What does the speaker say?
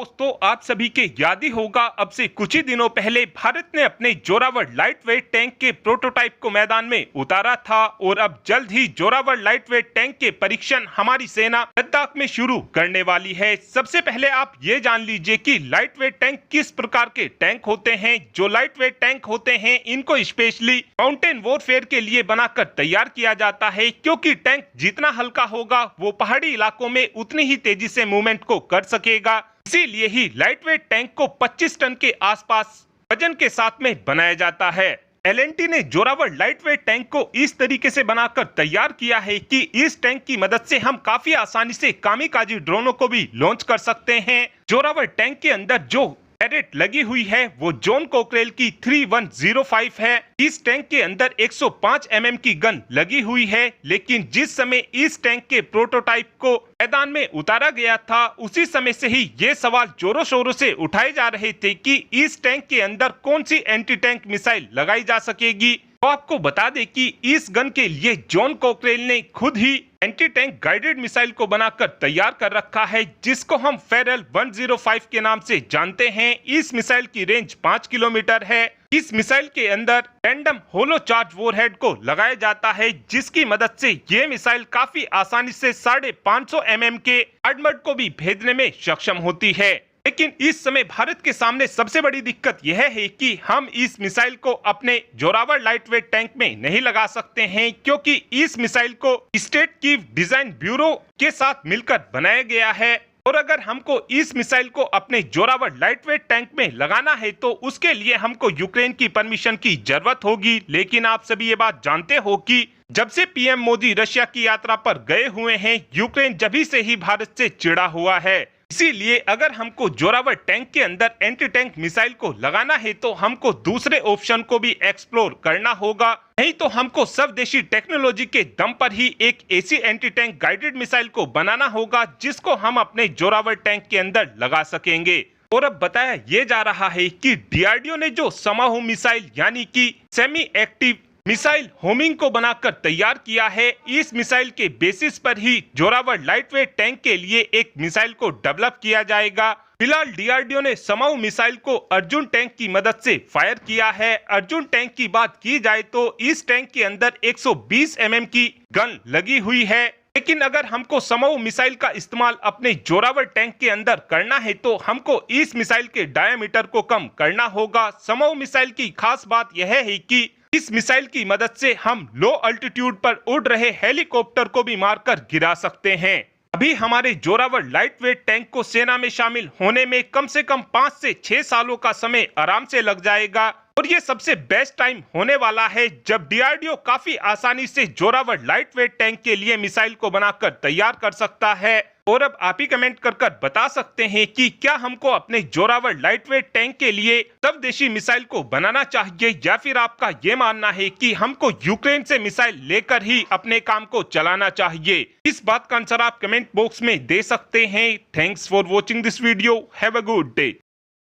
दोस्तों, आप सभी के याद ही होगा, अब से कुछ ही दिनों पहले भारत ने अपने जोरावर लाइट वेट टैंक के प्रोटोटाइप को मैदान में उतारा था और अब जल्द ही जोरावर लाइट वेट टैंक के परीक्षण हमारी सेना लद्दाख में शुरू करने वाली है। सबसे पहले आप ये जान लीजिए कि लाइट वेट टैंक किस प्रकार के टैंक होते हैं। जो लाइट वेट टैंक होते हैं, इनको स्पेशली माउंटेन वॉरफेयर के लिए बनाकर तैयार किया जाता है, क्योंकि टैंक जितना हल्का होगा वो पहाड़ी इलाकों में उतनी ही तेजी से मूवमेंट को कर सकेगा। इसीलिए ही लाइट वेट टैंक को 25 टन के आसपास वजन के साथ में बनाया जाता है। एल&टी ने जोरावर लाइट वेट टैंक को इस तरीके से बनाकर तैयार किया है कि इस टैंक की मदद से हम काफी आसानी से कामिकाजी ड्रोनों को भी लॉन्च कर सकते हैं। जोरावर टैंक के अंदर जो टैरेट लगी हुई है वो जॉन कोकरेल की 3105 है। इस टैंक के अंदर 105 mm की गन लगी हुई है, लेकिन जिस समय इस टैंक के प्रोटोटाइप को मैदान में उतारा गया था, उसी समय से ही ये सवाल जोरों शोरों से उठाए जा रहे थे कि इस टैंक के अंदर कौन सी एंटी टैंक मिसाइल लगाई जा सकेगी। तो आपको बता दें कि इस गन के लिए जॉन कोकरेल ने खुद ही एंटी टैंक गाइडेड मिसाइल को बनाकर तैयार कर रखा है, जिसको हम फेरल 105 के नाम से जानते हैं। इस मिसाइल की रेंज 5 किलोमीटर है। इस मिसाइल के अंदर रैंडम होलो चार्ज वॉरहेड को लगाया जाता है, जिसकी मदद से ये मिसाइल काफी आसानी से 550 mm के आर्मर्ड को भी भेजने में सक्षम होती है। लेकिन इस समय भारत के सामने सबसे बड़ी दिक्कत यह है कि हम इस मिसाइल को अपने जोरावर लाइट वेट टैंक में नहीं लगा सकते हैं, क्योंकि इस मिसाइल को स्टेट की डिजाइन ब्यूरो के साथ मिलकर बनाया गया है। और अगर हमको इस मिसाइल को अपने जोरावर लाइट वेट टैंक में लगाना है तो उसके लिए हमको यूक्रेन की परमिशन की जरूरत होगी। लेकिन आप सभी ये बात जानते हो कि जब से पीएम मोदी रशिया की यात्रा पर गए हुए हैं, यूक्रेन जभी से ही भारत से चिढ़ा हुआ है। इसीलिए अगर हमको जोरावर टैंक के अंदर एंटी टैंक मिसाइल को लगाना है तो हमको दूसरे ऑप्शन को भी एक्सप्लोर करना होगा, नहीं तो हमको स्वदेशी टेक्नोलॉजी के दम पर ही एक ऐसी एंटी टैंक गाइडेड मिसाइल को बनाना होगा जिसको हम अपने जोरावर टैंक के अंदर लगा सकेंगे। और अब बताया ये जा रहा है कि डीआरडीओ ने जो समाहु मिसाइल यानी कि सेमी एक्टिव मिसाइल होमिंग को बनाकर तैयार किया है, इस मिसाइल के बेसिस पर ही जोरावर लाइट वेट टैंक के लिए एक मिसाइल को डेवलप किया जाएगा। फिलहाल डीआरडीओ ने समाहु मिसाइल को अर्जुन टैंक की मदद से फायर किया है। अर्जुन टैंक की बात की जाए तो इस टैंक के अंदर 120 mm की गन लगी हुई है, लेकिन अगर हमको समाहु मिसाइल का इस्तेमाल अपने जोरावर टैंक के अंदर करना है तो हमको इस मिसाइल के डायमीटर को कम करना होगा। समाहु मिसाइल की खास बात यह है कि इस मिसाइल की मदद से हम लो अल्टीट्यूड पर उड़ रहे हेलीकॉप्टर को भी मारकर गिरा सकते हैं। अभी हमारे जोरावर लाइट वेट टैंक को सेना में शामिल होने में कम से कम 5 से 6 सालों का समय आराम से लग जाएगा, और ये सबसे बेस्ट टाइम होने वाला है जब डीआरडीओ काफी आसानी से जोरावर लाइट वेट टैंक के लिए मिसाइल को बनाकर तैयार कर सकता है। और अब आप ही कमेंट कर बता सकते हैं कि क्या हमको अपने जोरावर लाइट वेट टैंक के लिए स्वदेशी मिसाइल को बनाना चाहिए, या फिर आपका ये मानना है कि हमको यूक्रेन से मिसाइल लेकर ही अपने काम को चलाना चाहिए। इस बात का आंसर आप कमेंट बॉक्स में दे सकते हैं। Thanks for watching this video. Have a good day.